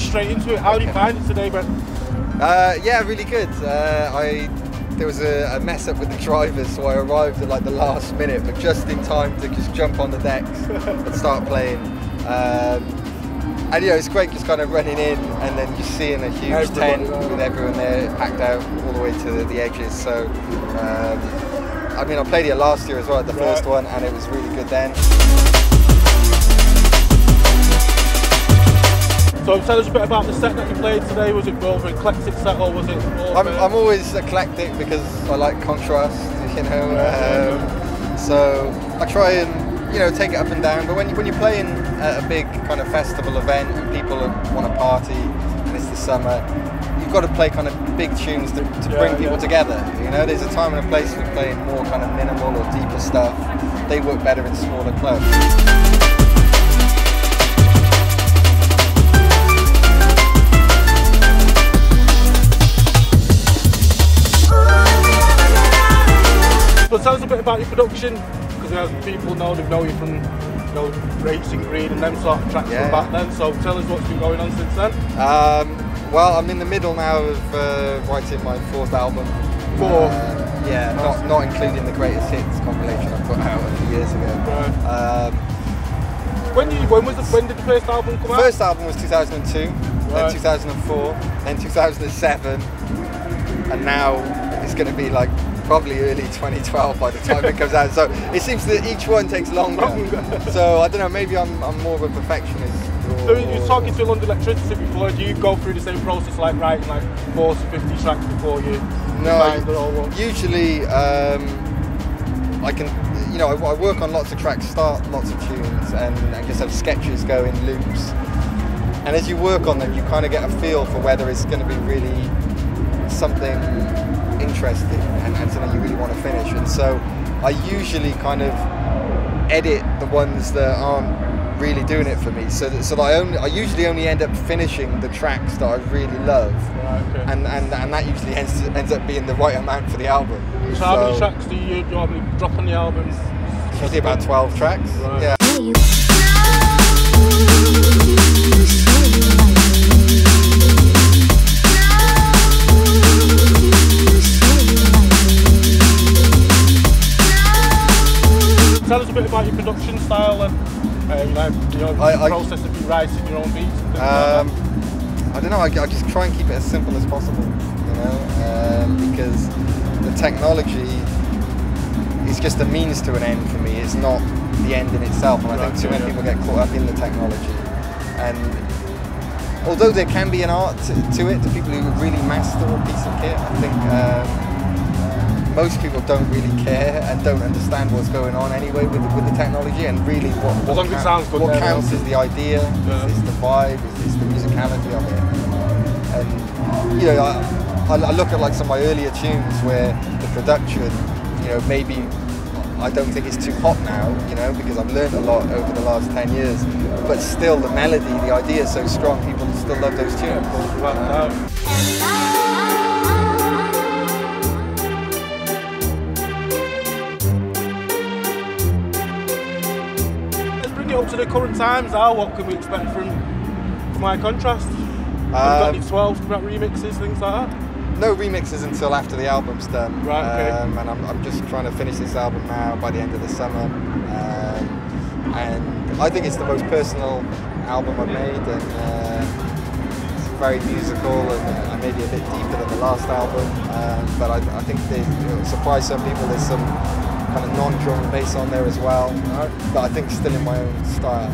straight into it. How do you find it today, Ben? Yeah, really good. There was a mess up with the drivers, so I arrived at like the last minute, but just in time to just jump on the decks and start playing. And you know, it's great just kind of running in and then just seeing a huge tent with everyone there packed out all the way to the edges. So, I mean, I played here last year as well, the first one, and it was really good then. So tell us a bit about the set that you played today. Was it more of an eclectic set, or was it more I'm always eclectic because I like contrast, you know. So I try and, you know, take it up and down. But when you're playing at a big kind of festival event and people want to party and it's the summer, you've got to play kind of big tunes to bring people together. You know, there's a time and a place for playing more kind of minimal or deeper stuff. They work better in smaller clubs. But tell us a bit about your production, because as people know, they know you from, you know, Racing Green and them sort of tracks from back then. So tell us what's been going on since then. Well, I'm in the middle now of writing my 4th album. Yeah, not including the greatest hits compilation I put out a few years ago. Right. When did the first album come out? The first album was 2002, then 2004, then 2007, and now it's going to be like probably early 2012 by the time it comes out. So it seems that each one takes longer. So I don't know, maybe I'm more of a perfectionist. So you were talking to London Electricity before. Do you go through the same process, like writing like 40 to 50 tracks before you find it all? Usually I can, you know, I work on lots of tracks, start lots of tunes, and just have sketches go in loops. And as you work on them, you kind of get a feel for whether it's going to be really something interesting and something you really want to finish. And so I usually kind of edit the ones that aren't really doing it for me, so that I usually only end up finishing the tracks that I really love. Right, okay. and that usually ends up being the right amount for the album. So how many tracks do you normally drop on the albums? Usually about 12 tracks. Right. Yeah. Tell us a bit about your production style and the process of you writing your own beats. And I don't know. I just try and keep it as simple as possible, you know, because the technology is just a means to an end for me. It's not the end in itself, and I think too many people get caught up in the technology. And although there can be an art to it, to people who really master a piece of kit, I think most people don't really care and don't understand what's going on anyway with the technology, and really what counts is the idea, is the vibe, is the musicality of it. And you know, I look at like some of my earlier tunes where the production, you know, maybe I don't think it's too hot now, you know, because I've learned a lot over the last 10 years, but still the melody, the idea is so strong, people still love those tunes. Up to the current times now, what can we expect from My Contrast? Have you got any 12 remixes, things like that? No remixes until after the album's done. Right, okay. And I'm just trying to finish this album now by the end of the summer. And I think it's the most personal album I've made, and it's very musical and maybe a bit deeper than the last album. But I think it'll surprise some people. There's some kind of non-drum and bass on there as well, but I think still in my own style.